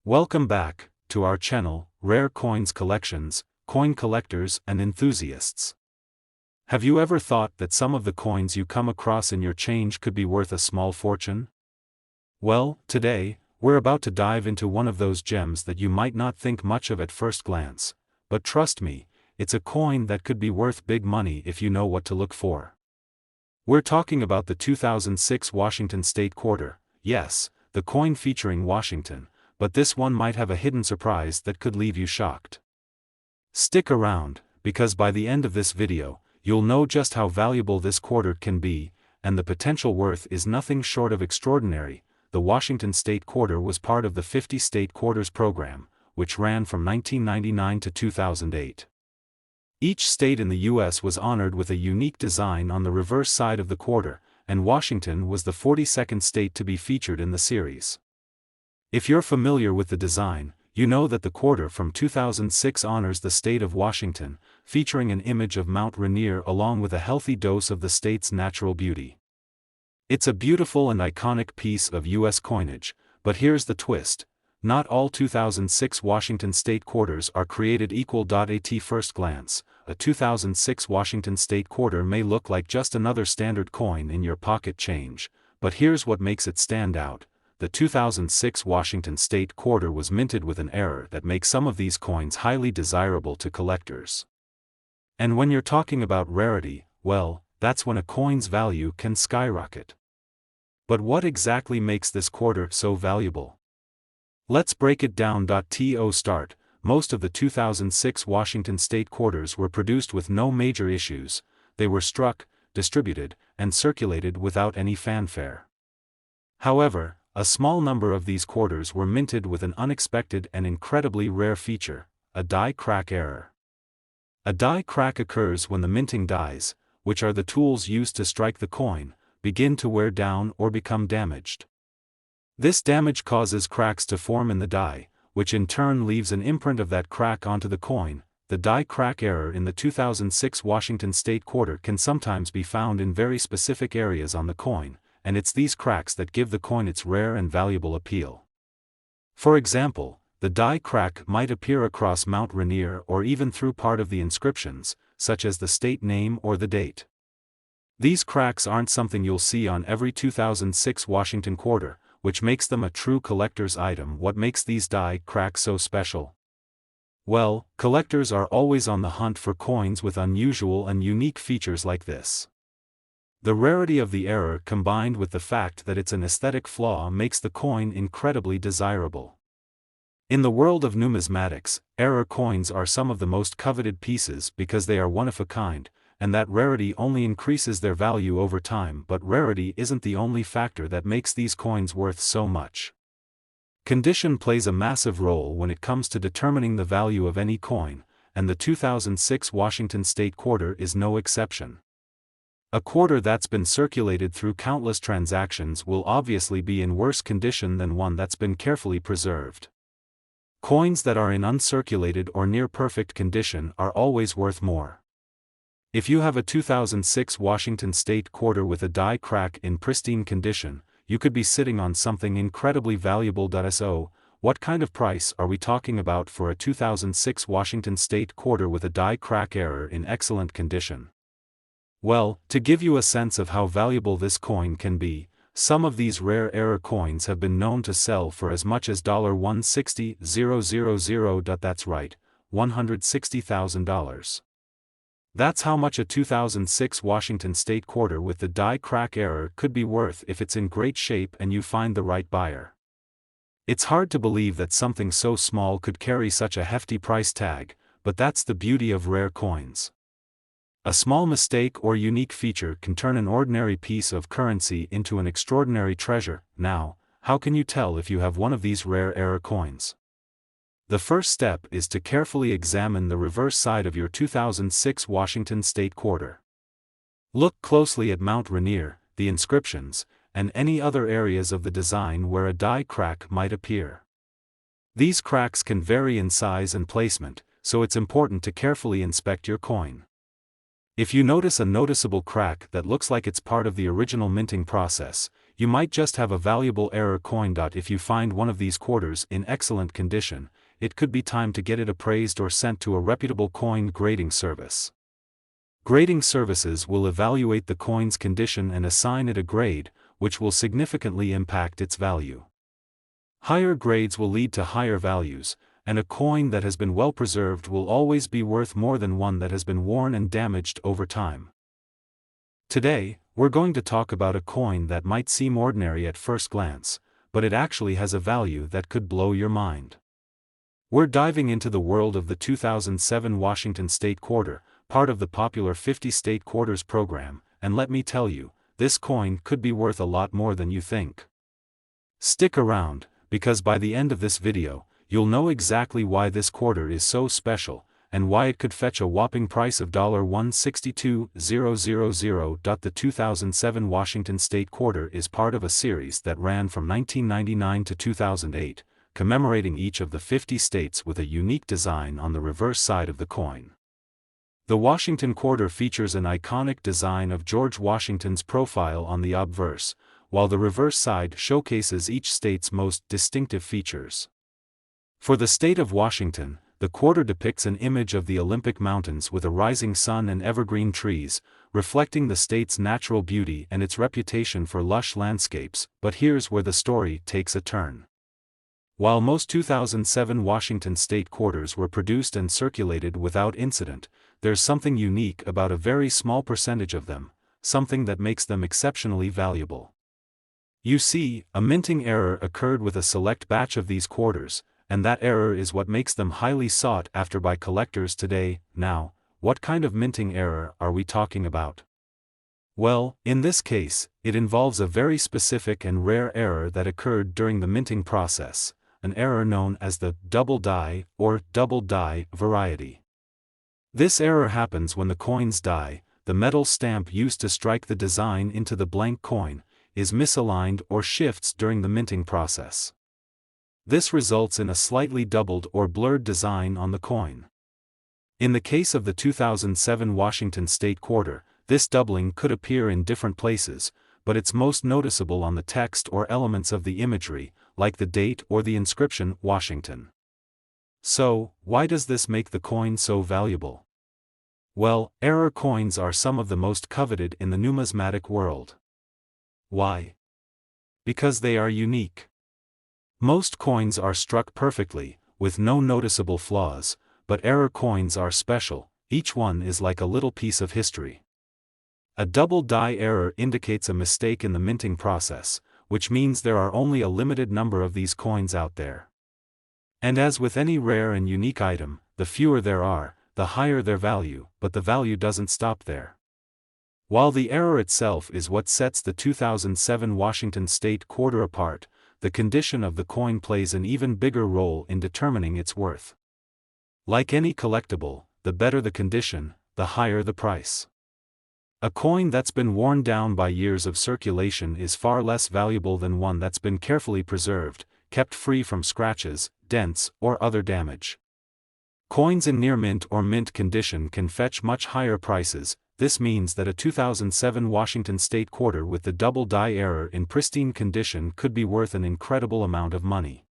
Welcome back to our channel, Rare Coins Collections, Coin Collectors and Enthusiasts. Have you ever thought that some of the coins you come across in your change could be worth a small fortune? Well, today, we're about to dive into one of those gems that you might not think much of at first glance, but trust me, it's a coin that could be worth big money if you know what to look for. We're talking about the 2006 Washington State Quarter, yes, the coin featuring Washington, but this one might have a hidden surprise that could leave you shocked. Stick around, because by the end of this video, you'll know just how valuable this quarter can be, and the potential worth is nothing short of extraordinary. The Washington State Quarter was part of the 50 State Quarters program, which ran from 1999 to 2008. Each state in the U.S. was honored with a unique design on the reverse side of the quarter, and Washington was the 42nd state to be featured in the series. If you're familiar with the design, you know that the quarter from 2006 honors the state of Washington, featuring an image of Mount Rainier along with a healthy dose of the state's natural beauty. It's a beautiful and iconic piece of U.S. coinage, but here's the twist. Not all 2006 Washington State Quarters are created equal. At first glance, a 2006 Washington State Quarter may look like just another standard coin in your pocket change, but here's what makes it stand out. The 2006 Washington State Quarter was minted with an error that makes some of these coins highly desirable to collectors. And when you're talking about rarity, well, that's when a coin's value can skyrocket. But what exactly makes this quarter so valuable? Let's break it down. To start, most of the 2006 Washington State Quarters were produced with no major issues. They were struck, distributed, and circulated without any fanfare. However, a small number of these quarters were minted with an unexpected and incredibly rare feature, a die crack error. A die crack occurs when the minting dies, which are the tools used to strike the coin, begin to wear down or become damaged. This damage causes cracks to form in the die, which in turn leaves an imprint of that crack onto the coin. The die crack error in the 2006 Washington State Quarter can sometimes be found in very specific areas on the coin, and it's these cracks that give the coin its rare and valuable appeal. For example, the die crack might appear across Mount Rainier or even through part of the inscriptions, such as the state name or the date. These cracks aren't something you'll see on every 2006 Washington Quarter, which makes them a true collector's item. What makes these die cracks so special? Well, collectors are always on the hunt for coins with unusual and unique features like this. The rarity of the error combined with the fact that it's an aesthetic flaw makes the coin incredibly desirable. In the world of numismatics, error coins are some of the most coveted pieces because they are one of a kind, and that rarity only increases their value over time. But rarity isn't the only factor that makes these coins worth so much. Condition plays a massive role when it comes to determining the value of any coin, and the 2006 Washington State Quarter is no exception. A quarter that's been circulated through countless transactions will obviously be in worse condition than one that's been carefully preserved. Coins that are in uncirculated or near perfect condition are always worth more. If you have a 2006 Washington State Quarter with a die crack in pristine condition, you could be sitting on something incredibly valuable. So, what kind of price are we talking about for a 2006 Washington State Quarter with a die crack error in excellent condition? Well, to give you a sense of how valuable this coin can be, some of these rare error coins have been known to sell for as much as $160,000. That's right, $160,000. That's how much a 2006 Washington State Quarter with the die crack error could be worth if it's in great shape and you find the right buyer. It's hard to believe that something so small could carry such a hefty price tag, but that's the beauty of rare coins. A small mistake or unique feature can turn an ordinary piece of currency into an extraordinary treasure. Now, how can you tell if you have one of these rare error coins? The first step is to carefully examine the reverse side of your 2006 Washington State Quarter. Look closely at Mount Rainier, the inscriptions, and any other areas of the design where a die crack might appear. These cracks can vary in size and placement, so it's important to carefully inspect your coin. If you notice a noticeable crack that looks like it's part of the original minting process, You might just have a valuable error coin. If you find one of these quarters in excellent condition, it could be time to get it appraised or sent to a reputable coin grading service. Grading services will evaluate the coin's condition and assign it a grade, which will significantly impact its value. Higher grades will lead to higher values, and a coin that has been well preserved will always be worth more than one that has been worn and damaged over time. Today, we're going to talk about a coin that might seem ordinary at first glance, but it actually has a value that could blow your mind. We're diving into the world of the 2007 Washington State Quarter, part of the popular 50 State Quarters program, and let me tell you, this coin could be worth a lot more than you think. Stick around, because by the end of this video, you'll know exactly why this quarter is so special, and why it could fetch a whopping price of $162,000. The 2007 Washington State Quarter is part of a series that ran from 1999 to 2008, commemorating each of the 50 states with a unique design on the reverse side of the coin. The Washington Quarter features an iconic design of George Washington's profile on the obverse, while the reverse side showcases each state's most distinctive features. For the state of Washington, the quarter depicts an image of the Olympic Mountains with a rising sun and evergreen trees, reflecting the state's natural beauty and its reputation for lush landscapes. But here's where the story takes a turn. While most 2007 Washington State Quarters were produced and circulated without incident, there's something unique about a very small percentage of them, something that makes them exceptionally valuable. You see, a minting error occurred with a select batch of these quarters, and that error is what makes them highly sought after by collectors today. Now, what kind of minting error are we talking about? Well, in this case, it involves a very specific and rare error that occurred during the minting process, an error known as the double die or double die variety. This error happens when the coin's die, the metal stamp used to strike the design into the blank coin, is misaligned or shifts during the minting process. This results in a slightly doubled or blurred design on the coin. In the case of the 2007 Washington State Quarter, this doubling could appear in different places, but it's most noticeable on the text or elements of the imagery, like the date or the inscription Washington. So, why does this make the coin so valuable? Well, error coins are some of the most coveted in the numismatic world. Why? Because they are unique. Most coins are struck perfectly, with no noticeable flaws, but error coins are special. Each one is like a little piece of history. A double die error indicates a mistake in the minting process, which means there are only a limited number of these coins out there. And as with any rare and unique item, the fewer there are, the higher their value, but the value doesn't stop there. While the error itself is what sets the 2007 Washington State Quarter apart, the condition of the coin plays an even bigger role in determining its worth. Like any collectible, the better the condition, the higher the price. A coin that's been worn down by years of circulation is far less valuable than one that's been carefully preserved, kept free from scratches, dents, or other damage. Coins in near mint or mint condition can fetch much higher prices. This means that a 2007 Washington State Quarter with the double die error in pristine condition could be worth an incredible amount of money.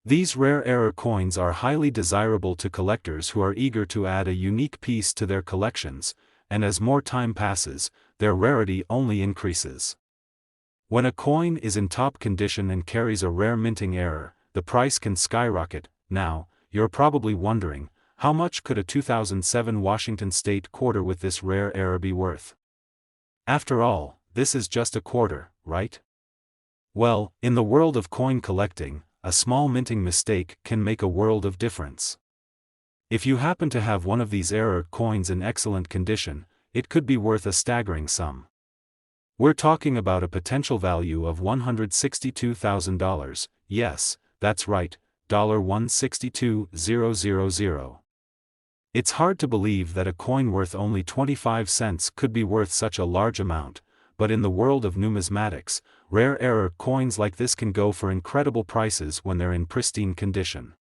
These rare error coins are highly desirable to collectors who are eager to add a unique piece to their collections, and as more time passes, their rarity only increases. When a coin is in top condition and carries a rare minting error, the price can skyrocket. Now, you're probably wondering, how much could a 2007 Washington State Quarter with this rare error be worth? After all, this is just a quarter, right? Well, in the world of coin collecting, a small minting mistake can make a world of difference. If you happen to have one of these error coins in excellent condition, it could be worth a staggering sum. We're talking about a potential value of $162,000, yes, that's right, $162,000. It's hard to believe that a coin worth only 25 cents could be worth such a large amount, but in the world of numismatics, rare error coins like this can go for incredible prices when they're in pristine condition.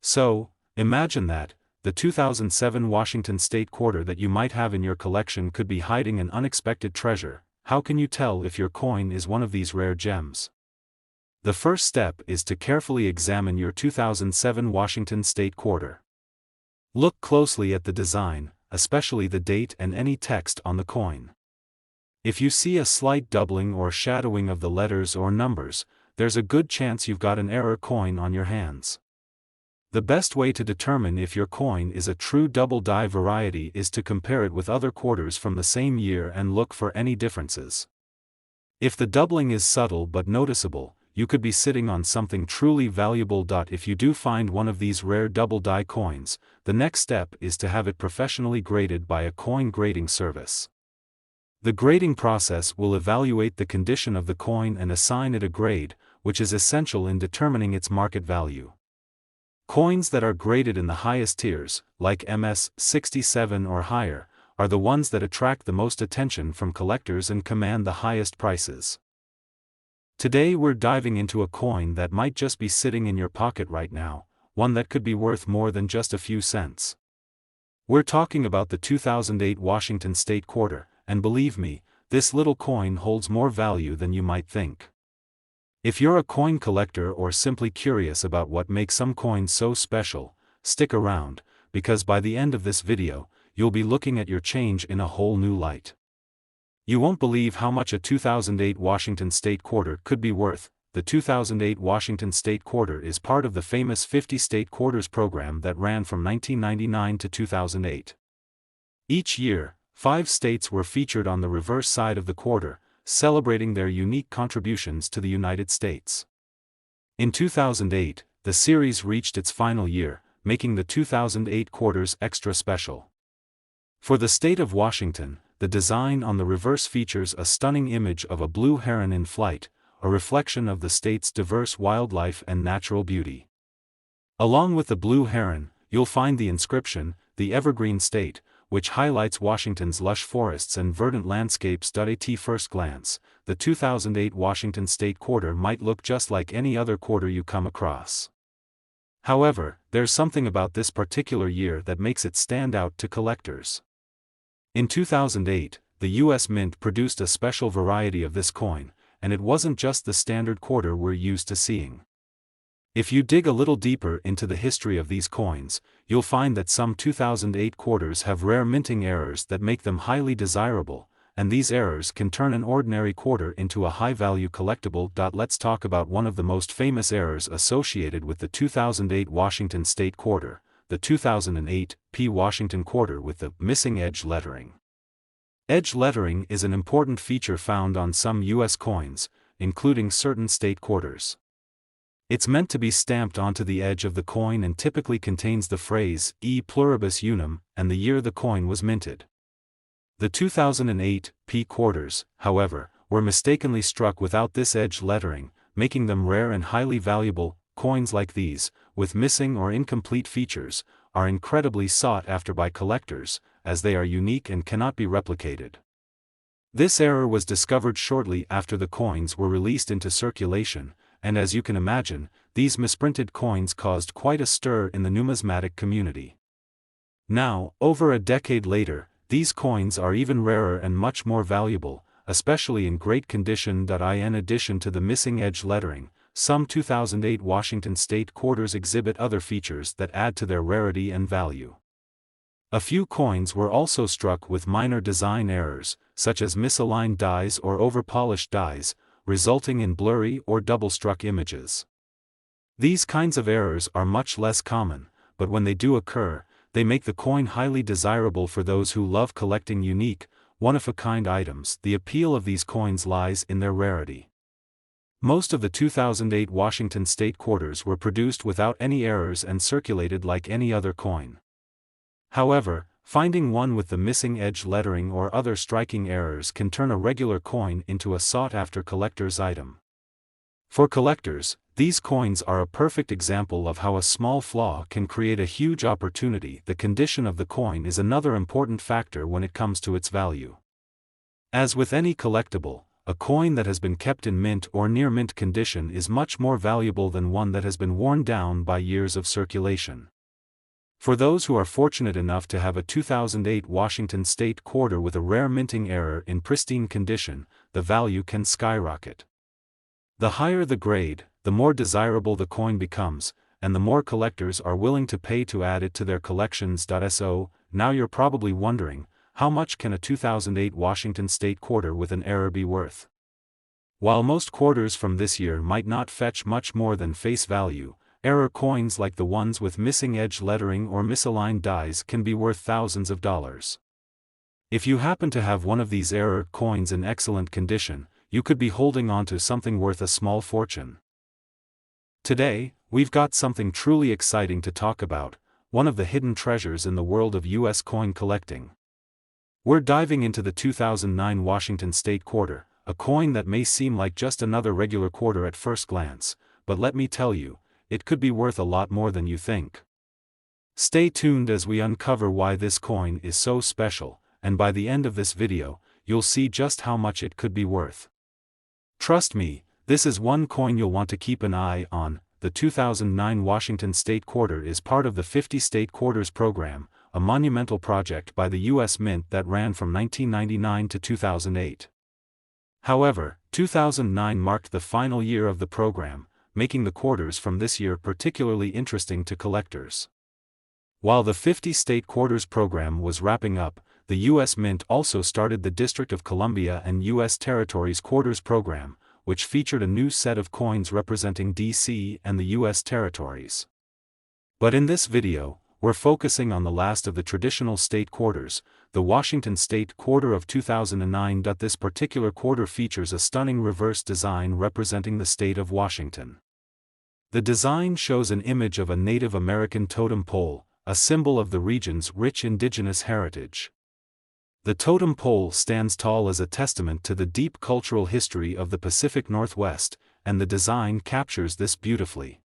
So, imagine that, the 2007 Washington State Quarter that you might have in your collection could be hiding an unexpected treasure. how can you tell if your coin is one of these rare gems? The first step is to carefully examine your 2007 Washington State quarter. Look closely at the design, especially the date and any text on the coin. If you see a slight doubling or shadowing of the letters or numbers, there's a good chance you've got an error coin on your hands. The best way to determine if your coin is a true double die variety is to compare it with other quarters from the same year and look for any differences. If the doubling is subtle but noticeable, you could be sitting on something truly valuable. If you do find one of these rare double die coins, the next step is to have it professionally graded by a coin grading service. The grading process will evaluate the condition of the coin and assign it a grade, which is essential in determining its market value. Coins that are graded in the highest tiers, like MS 67 or higher, are the ones that attract the most attention from collectors and command the highest prices. Today we're diving into a coin that might just be sitting in your pocket right now, one that could be worth more than just a few cents. We're talking about the 2008 Washington State quarter, and believe me, this little coin holds more value than you might think. If you're a coin collector or simply curious about what makes some coins so special, stick around, because by the end of this video, you'll be looking at your change in a whole new light. You won't believe how much a 2008 Washington State quarter could be worth. The 2008 Washington State quarter is part of the famous 50 State Quarters program that ran from 1999 to 2008. Each year, 5 states were featured on the reverse side of the quarter, celebrating their unique contributions to the United States. In 2008, the series reached its final year, making the 2008 quarters extra special. For the state of Washington, the design on the reverse features a stunning image of a blue heron in flight, a reflection of the state's diverse wildlife and natural beauty. Along with the blue heron, you'll find the inscription, "The Evergreen State," which highlights Washington's lush forests and verdant landscapes. At first glance, the 2008 Washington State quarter might look just like any other quarter you come across. However, there's something about this particular year that makes it stand out to collectors. In 2008, the U.S. Mint produced a special variety of this coin, and it wasn't just the standard quarter we're used to seeing. If you dig a little deeper into the history of these coins, you'll find that some 2008 quarters have rare minting errors that make them highly desirable, and these errors can turn an ordinary quarter into a high-value collectible. Let's talk about one of the most famous errors associated with the 2008 Washington State quarter, the 2008 P Washington quarter with the missing edge lettering. Edge lettering is an important feature found on some U.S. coins, including certain state quarters. It's meant to be stamped onto the edge of the coin and typically contains the phrase, E pluribus unum, and the year the coin was minted. The 2008 P quarters, however, were mistakenly struck without this edge lettering, making them rare and highly valuable. Coins like these, with missing or incomplete features, are incredibly sought after by collectors, as they are unique and cannot be replicated. This error was discovered shortly after the coins were released into circulation, and as you can imagine, these misprinted coins caused quite a stir in the numismatic community. Now, over a decade later, these coins are even rarer and much more valuable, especially in great condition. In addition to the missing edge lettering, some 2008 Washington State quarters exhibit other features that add to their rarity and value. A few coins were also struck with minor design errors, such as misaligned dies or over-polished dies, resulting in blurry or double-struck images. These kinds of errors are much less common, but when they do occur, they make the coin highly desirable for those who love collecting unique, one-of-a-kind items. The appeal of these coins lies in their rarity. Most of the 2008 Washington State quarters were produced without any errors and circulated like any other coin. However, finding one with the missing edge lettering or other striking errors can turn a regular coin into a sought-after collector's item. For collectors, these coins are a perfect example of how a small flaw can create a huge opportunity. The condition of the coin is another important factor when it comes to its value. As with any collectible, a coin that has been kept in mint or near mint condition is much more valuable than one that has been worn down by years of circulation. For those who are fortunate enough to have a 2008 Washington State quarter with a rare minting error in pristine condition, the value can skyrocket. The higher the grade, the more desirable the coin becomes, and the more collectors are willing to pay to add it to their collections. So, now you're probably wondering, how much can a 2008 Washington State quarter with an error be worth? While most quarters from this year might not fetch much more than face value, error coins like the ones with missing edge lettering or misaligned dies can be worth thousands of dollars. If you happen to have one of these error coins in excellent condition, you could be holding on to something worth a small fortune. Today, we've got something truly exciting to talk about, one of the hidden treasures in the world of US coin collecting. We're diving into the 2009 Washington State quarter, a coin that may seem like just another regular quarter at first glance, but let me tell you, it could be worth a lot more than you think. Stay tuned as we uncover why this coin is so special, and by the end of this video, you'll see just how much it could be worth. Trust me, this is one coin you'll want to keep an eye on. The 2009 Washington State quarter is part of the 50 State Quarters program, a monumental project by the U.S. Mint that ran from 1999 to 2008. However, 2009 marked the final year of the program, making the quarters from this year particularly interesting to collectors. While the 50 State Quarters program was wrapping up, the U.S. Mint also started the District of Columbia and U.S. Territories Quarters program, which featured a new set of coins representing D.C. and the U.S. territories. But in this video, we're focusing on the last of the traditional state quarters, the Washington State Quarter of 2009. This particular quarter features a stunning reverse design representing the state of Washington. The design shows an image of a Native American totem pole, a symbol of the region's rich indigenous heritage. The totem pole stands tall as a testament to the deep cultural history of the Pacific Northwest, and the design captures this beautifully.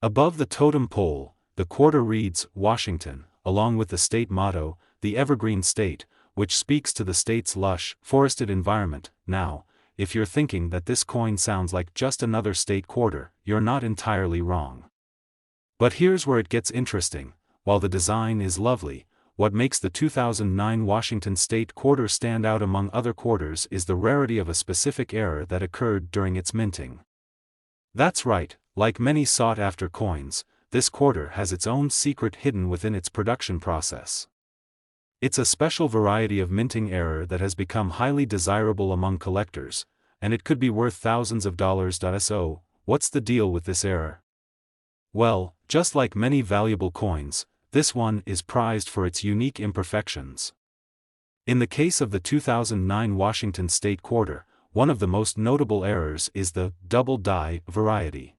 Above the totem pole, the quarter reads, Washington, along with the state motto, the Evergreen State, which speaks to the state's lush, forested environment. Now, if you're thinking that this coin sounds like just another state quarter, you're not entirely wrong. But here's where it gets interesting. While the design is lovely, what makes the 2009 Washington State quarter stand out among other quarters is the rarity of a specific error that occurred during its minting. That's right, like many sought-after coins, this quarter has its own secret hidden within its production process. It's a special variety of minting error that has become highly desirable among collectors, and it could be worth thousands of dollars. So, what's the deal with this error? Well, just like many valuable coins, this one is prized for its unique imperfections. In the case of the 2009 Washington State quarter, one of the most notable errors is the double die variety.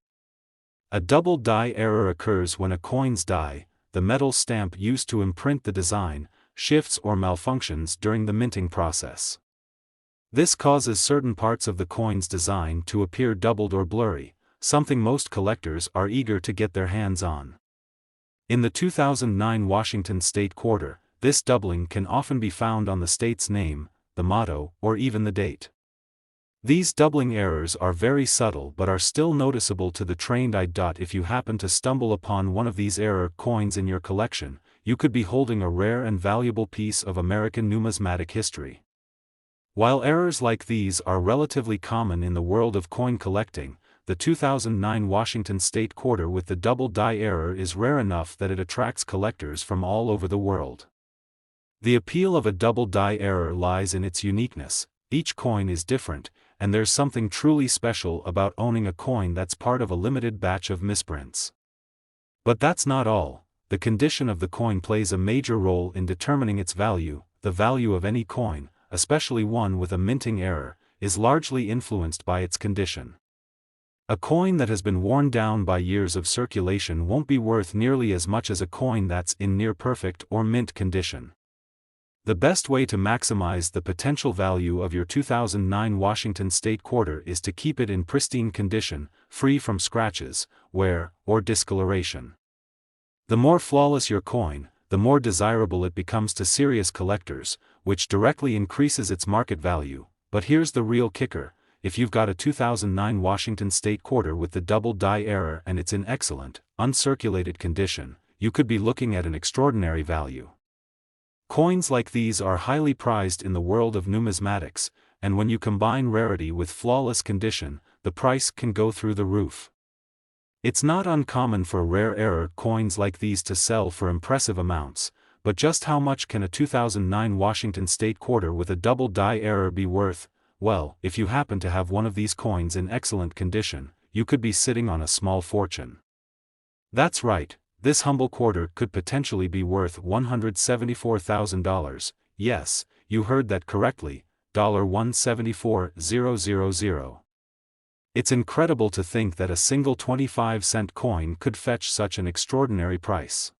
A double die error occurs when a coin's die, the metal stamp used to imprint the design, shifts or malfunctions during the minting process. This causes certain parts of the coin's design to appear doubled or blurry, something most collectors are eager to get their hands on. In the 2009 Washington State quarter, this doubling can often be found on the state's name, the motto, or even the date. These doubling errors are very subtle but are still noticeable to the trained eye. If you happen to stumble upon one of these error coins in your collection, you could be holding a rare and valuable piece of American numismatic history. While errors like these are relatively common in the world of coin collecting, the 2009 Washington State quarter with the double die error is rare enough that it attracts collectors from all over the world. The appeal of a double die error lies in its uniqueness. Each coin is different, and there's something truly special about owning a coin that's part of a limited batch of misprints. But that's not all. The condition of the coin plays a major role in determining its value. The value of any coin, especially one with a minting error, is largely influenced by its condition. A coin that has been worn down by years of circulation won't be worth nearly as much as a coin that's in near perfect or mint condition. The best way to maximize the potential value of your 2009 Washington State quarter is to keep it in pristine condition, free from scratches, wear, or discoloration. The more flawless your coin, the more desirable it becomes to serious collectors, which directly increases its market value. But here's the real kicker: if you've got a 2009 Washington State quarter with the double die error and it's in excellent, uncirculated condition, you could be looking at an extraordinary value. Coins like these are highly prized in the world of numismatics, and when you combine rarity with flawless condition, the price can go through the roof. It's not uncommon for rare error coins like these to sell for impressive amounts, but just how much can a 2009 Washington State quarter with a double die error be worth? Well, if you happen to have one of these coins in excellent condition, you could be sitting on a small fortune. That's right, this humble quarter could potentially be worth $174,000, yes, you heard that correctly, $174,000. It's incredible to think that a single 25-cent coin could fetch such an extraordinary price.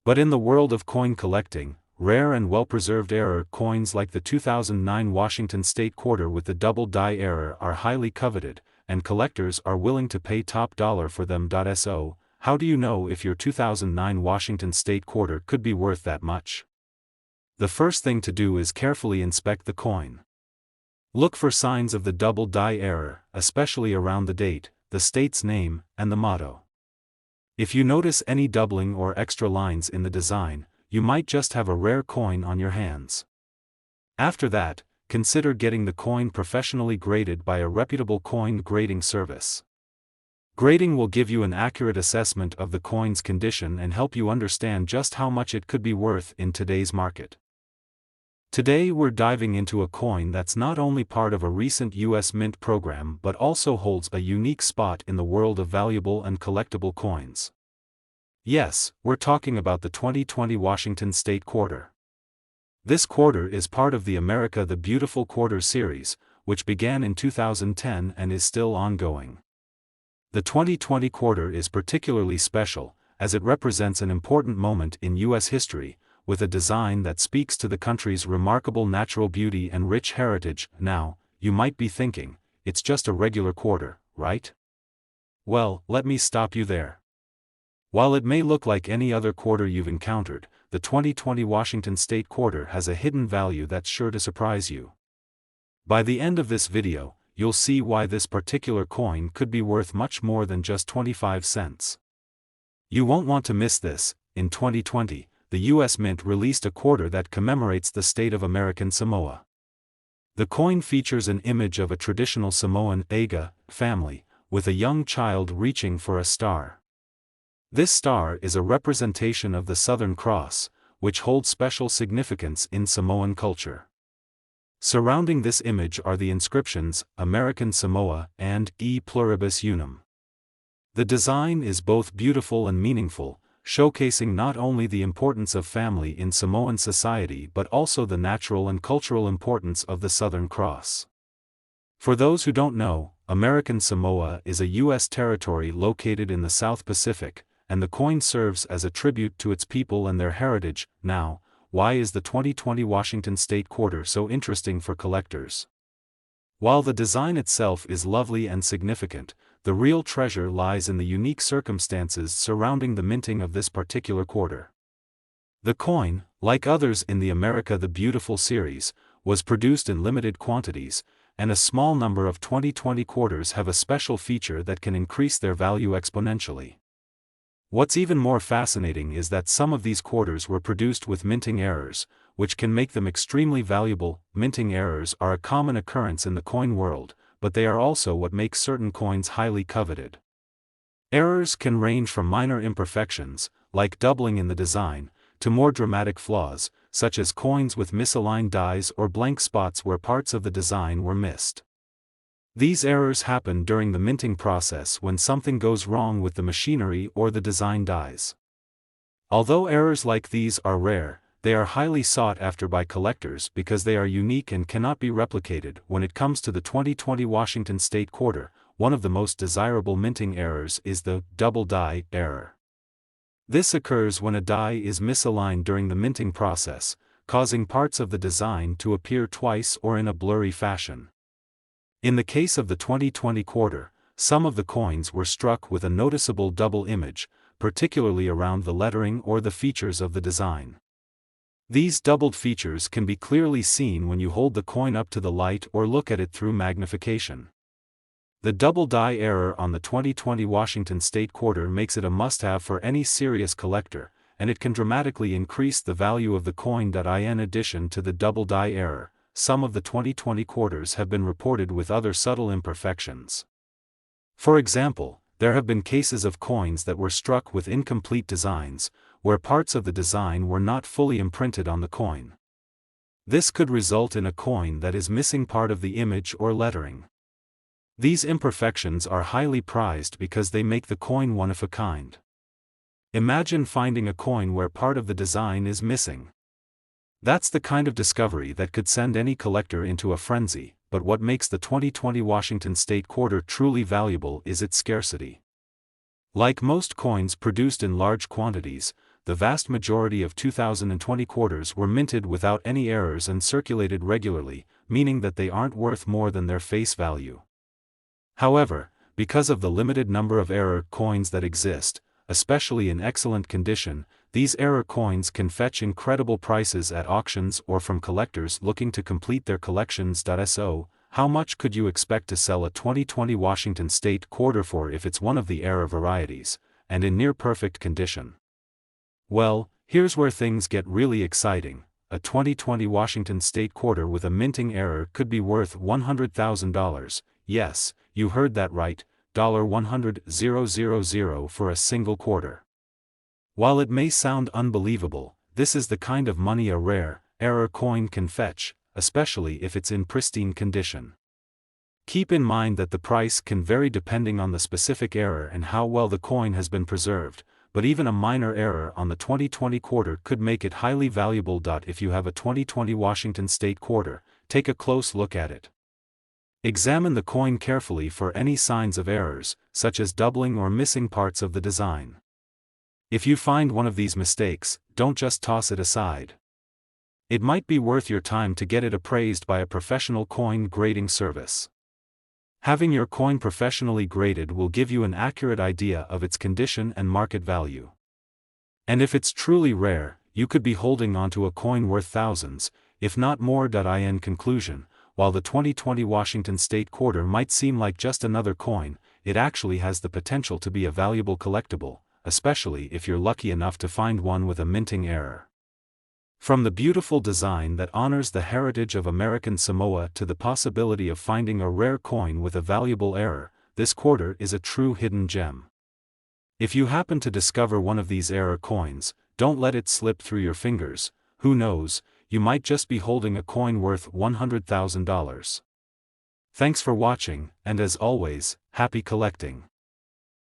But in the world of coin collecting, rare and well-preserved error coins like the 2009 Washington State quarter with the double die error are highly coveted, and collectors are willing to pay top dollar for them. So, how do you know if your 2009 Washington State quarter could be worth that much? The first thing to do is carefully inspect the coin. Look for signs of the double die error, especially around the date, the state's name, and the motto. If you notice any doubling or extra lines in the design, you might just have a rare coin on your hands. After that, consider getting the coin professionally graded by a reputable coin grading service. Grading will give you an accurate assessment of the coin's condition and help you understand just how much it could be worth in today's market. Today we're diving into a coin that's not only part of a recent U.S. Mint program but also holds a unique spot in the world of valuable and collectible coins. Yes, we're talking about the 2020 Washington State quarter. This quarter is part of the America the Beautiful Quarter series, which began in 2010 and is still ongoing. The 2020 quarter is particularly special, as it represents an important moment in U.S. history, with a design that speaks to the country's remarkable natural beauty and rich heritage. Now, you might be thinking, it's just a regular quarter, right? Well, let me stop you there. While it may look like any other quarter you've encountered, the 2020 Washington State quarter has a hidden value that's sure to surprise you. By the end of this video, you'll see why this particular coin could be worth much more than just 25 cents. You won't want to miss this. In 2020, the U.S. Mint released a quarter that commemorates the state of American Samoa. The coin features an image of a traditional Samoan Aga family, with a young child reaching for a star. This star is a representation of the Southern Cross, which holds special significance in Samoan culture. Surrounding this image are the inscriptions, American Samoa, and E Pluribus Unum. The design is both beautiful and meaningful, showcasing not only the importance of family in Samoan society but also the natural and cultural importance of the Southern Cross. For those who don't know, American Samoa is a U.S. territory located in the South Pacific, and the coin serves as a tribute to its people and their heritage. Now, why is the 2020 Washington State quarter so interesting for collectors? While the design itself is lovely and significant, the real treasure lies in the unique circumstances surrounding the minting of this particular quarter. The coin, like others in the America the Beautiful series, was produced in limited quantities, and a small number of 2020 quarters have a special feature that can increase their value exponentially. What's even more fascinating is that some of these quarters were produced with minting errors, which can make them extremely valuable. Minting errors are a common occurrence in the coin world, but they are also what makes certain coins highly coveted. Errors can range from minor imperfections, like doubling in the design, to more dramatic flaws, such as coins with misaligned dies or blank spots where parts of the design were missed. These errors happen during the minting process when something goes wrong with the machinery or the design dies. Although errors like these are rare, they are highly sought after by collectors because they are unique and cannot be replicated. When it comes to the 2020 Washington State quarter, one of the most desirable minting errors is the double die error. This occurs when a die is misaligned during the minting process, causing parts of the design to appear twice or in a blurry fashion. In the case of the 2020 quarter, some of the coins were struck with a noticeable double image, particularly around the lettering or the features of the design. These doubled features can be clearly seen when you hold the coin up to the light or look at it through magnification. The double die error on the 2020 Washington State Quarter makes it a must-have for any serious collector, and it can dramatically increase the value of the coin. In addition to the double die error, some of the 2020 quarters have been reported with other subtle imperfections. For example, there have been cases of coins that were struck with incomplete designs, where parts of the design were not fully imprinted on the coin. This could result in a coin that is missing part of the image or lettering. These imperfections are highly prized because they make the coin one of a kind. Imagine finding a coin where part of the design is missing. That's the kind of discovery that could send any collector into a frenzy, but what makes the 2020 Washington State Quarter truly valuable is its scarcity. Like most coins produced in large quantities, the vast majority of 2020 quarters were minted without any errors and circulated regularly, meaning that they aren't worth more than their face value. However, because of the limited number of error coins that exist, especially in excellent condition, these error coins can fetch incredible prices at auctions or from collectors looking to complete their collections. So, how much could you expect to sell a 2020 Washington State Quarter for if it's one of the error varieties, and in near-perfect condition? Well, here's where things get really exciting. A 2020 Washington State Quarter with a minting error could be worth $100,000, yes, you heard that right, $100,000 for a single quarter. While it may sound unbelievable, this is the kind of money a rare, error coin can fetch, especially if it's in pristine condition. Keep in mind that the price can vary depending on the specific error and how well the coin has been preserved, but even a minor error on the 2020 quarter could make it highly valuable. If you have a 2020 Washington State Quarter, take a close look at it. Examine the coin carefully for any signs of errors, such as doubling or missing parts of the design. If you find one of these mistakes, don't just toss it aside. It might be worth your time to get it appraised by a professional coin grading service. Having your coin professionally graded will give you an accurate idea of its condition and market value. And if it's truly rare, you could be holding onto a coin worth thousands, if not more. In conclusion, while the 2020 Washington State Quarter might seem like just another coin, it actually has the potential to be a valuable collectible, especially if you're lucky enough to find one with a minting error. From the beautiful design that honors the heritage of American Samoa to the possibility of finding a rare coin with a valuable error, this quarter is a true hidden gem. If you happen to discover one of these error coins, don't let it slip through your fingers. Who knows, you might just be holding a coin worth $100,000. Thanks for watching, and as always, happy collecting.